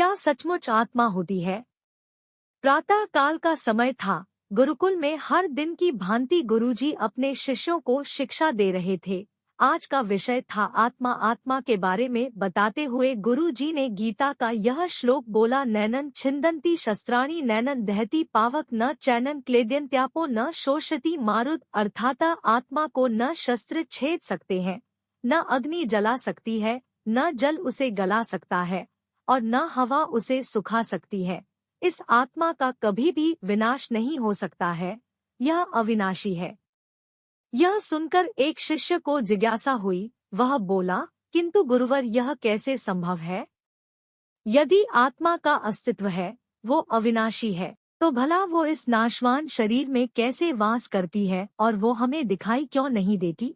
क्या सचमुच आत्मा होती है? प्रातः काल का समय था। गुरुकुल में हर दिन की भांति गुरुजी अपने शिष्यों को शिक्षा दे रहे थे। आज का विषय था आत्मा। आत्मा के बारे में बताते हुए गुरुजी ने गीता का यह श्लोक बोला, नैनन छिन्दन्ति शस्त्राणि नैनन दहति पावक न चैनन क्लेद्यन्त्यापो न शोषति मारुत। अर्थात आत्मा को न शस्त्र छेद सकते हैं, न अग्नि जला सकती है, न जल उसे गला सकता है और न हवा उसे सुखा सकती है। इस आत्मा का कभी भी विनाश नहीं हो सकता है, यह अविनाशी है। यह सुनकर एक शिष्य को जिज्ञासा हुई। वह बोला, किंतु गुरुवर यह कैसे संभव है? यदि आत्मा का अस्तित्व है, वो अविनाशी है, तो भला वो इस नाशवान शरीर में कैसे वास करती है और वो हमें दिखाई क्यों नहीं देती?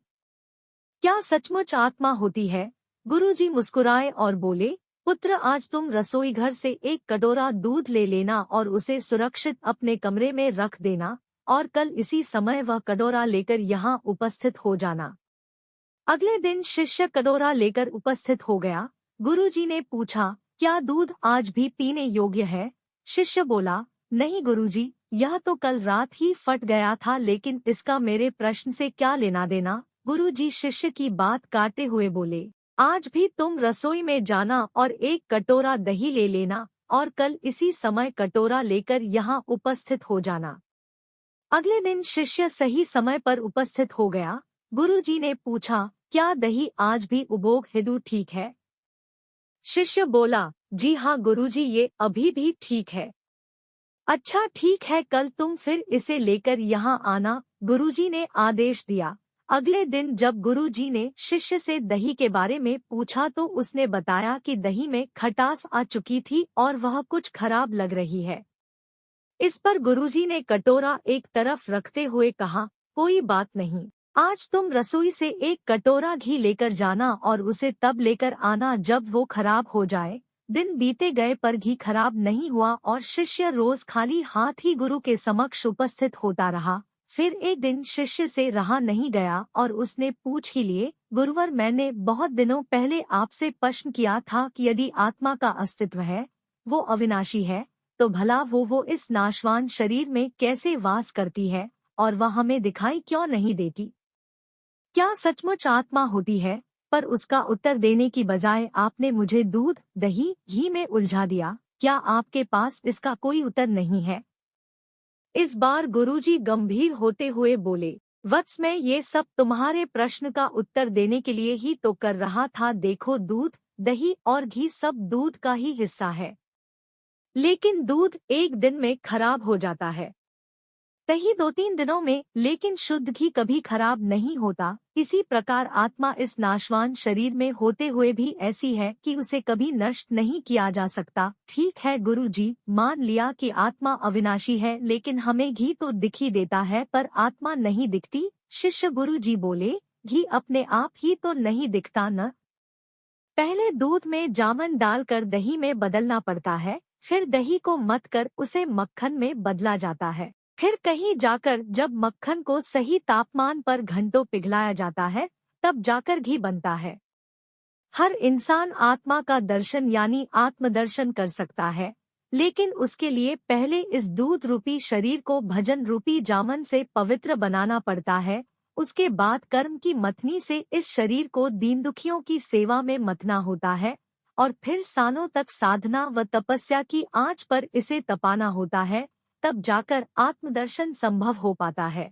क्या सचमुच आत्मा होती है? गुरुजी मुस्कुराए और बोले, पुत्र, आज तुम रसोई घर से एक कटोरा दूध ले लेना और उसे सुरक्षित अपने कमरे में रख देना और कल इसी समय वह कटोरा लेकर यहाँ उपस्थित हो जाना। अगले दिन शिष्य कटोरा लेकर उपस्थित हो गया। गुरुजी ने पूछा, क्या दूध आज भी पीने योग्य है? शिष्य बोला, नहीं गुरुजी, यह तो कल रात ही फट गया था, लेकिन इसका मेरे प्रश्न से क्या लेना देना? गुरुजी शिष्य की बात काटते हुए बोले, आज भी तुम रसोई में जाना और एक कटोरा दही ले लेना और कल इसी समय कटोरा लेकर यहाँ उपस्थित हो जाना। अगले दिन शिष्य सही समय पर उपस्थित हो गया। गुरुजी ने पूछा, क्या दही आज भी उबोग हेतु ठीक है? शिष्य बोला, जी हाँ गुरुजी, ये अभी भी ठीक है। अच्छा ठीक है, कल तुम फिर इसे लेकर यहाँ आना, गुरुजी ने आदेश दिया। अगले दिन जब गुरुजी ने शिष्य से दही के बारे में पूछा तो उसने बताया कि दही में खटास आ चुकी थी और वह कुछ खराब लग रही है। इस पर गुरुजी ने कटोरा एक तरफ रखते हुए कहा, कोई बात नहीं, आज तुम रसोई से एक कटोरा घी लेकर जाना और उसे तब लेकर आना जब वो खराब हो जाए। दिन बीते गए पर घी खराब नहीं हुआ और शिष्य रोज खाली हाथ ही गुरु के समक्ष उपस्थित होता रहा। फिर एक दिन शिष्य से रहा नहीं गया और उसने पूछ ही लिए, गुरुवर, मैंने बहुत दिनों पहले आपसे प्रश्न किया था कि यदि आत्मा का अस्तित्व है, वो अविनाशी है, तो भला वो इस नाशवान शरीर में कैसे वास करती है और वह हमें दिखाई क्यों नहीं देती? क्या सचमुच आत्मा होती है? पर उसका उत्तर देने की बजाय आपने मुझे दूध, दही, घी में उलझा दिया। क्या आपके पास इसका कोई उत्तर नहीं है? इस बार गुरुजी गंभीर होते हुए बोले, वत्स, मैं ये सब तुम्हारे प्रश्न का उत्तर देने के लिए ही तो कर रहा था। देखो, दूध, दही और घी सब दूध का ही हिस्सा है, लेकिन दूध एक दिन में खराब हो जाता है, दही 2-3 दिनों में, लेकिन शुद्ध घी कभी खराब नहीं होता। इसी प्रकार आत्मा इस नाशवान शरीर में होते हुए भी ऐसी है कि उसे कभी नष्ट नहीं किया जा सकता। ठीक है गुरुजी, मान लिया कि आत्मा अविनाशी है, लेकिन हमें घी तो दिख ही देता है पर आत्मा नहीं दिखती। शिष्य गुरुजी बोले, घी अपने आप ही तो नहीं दिखता न, पहले दूध में जामन डालकर दही में बदलना पड़ता है, फिर दही को मथ कर उसे मक्खन में बदला जाता है, फिर कहीं जाकर जब मक्खन को सही तापमान पर घंटों पिघलाया जाता है, तब जाकर घी बनता है। हर इंसान आत्मा का दर्शन यानी आत्मदर्शन कर सकता है, लेकिन उसके लिए पहले इस दूध रूपी शरीर को भजन रूपी जामन से पवित्र बनाना पड़ता है। उसके बाद कर्म की मथनी से इस शरीर को दीन दुखियों की सेवा में मथना होता है और फिर सालों तक साधना व तपस्या की आंच पर इसे तपाना होता है, तब जाकर आत्मदर्शन संभव हो पाता है।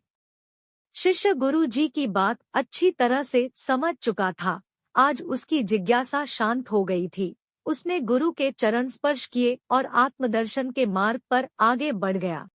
शिष्य गुरु जी की बात अच्छी तरह से समझ चुका था। आज उसकी जिज्ञासा शांत हो गई थी। उसने गुरु के चरण स्पर्श किए और आत्मदर्शन के मार्ग पर आगे बढ़ गया।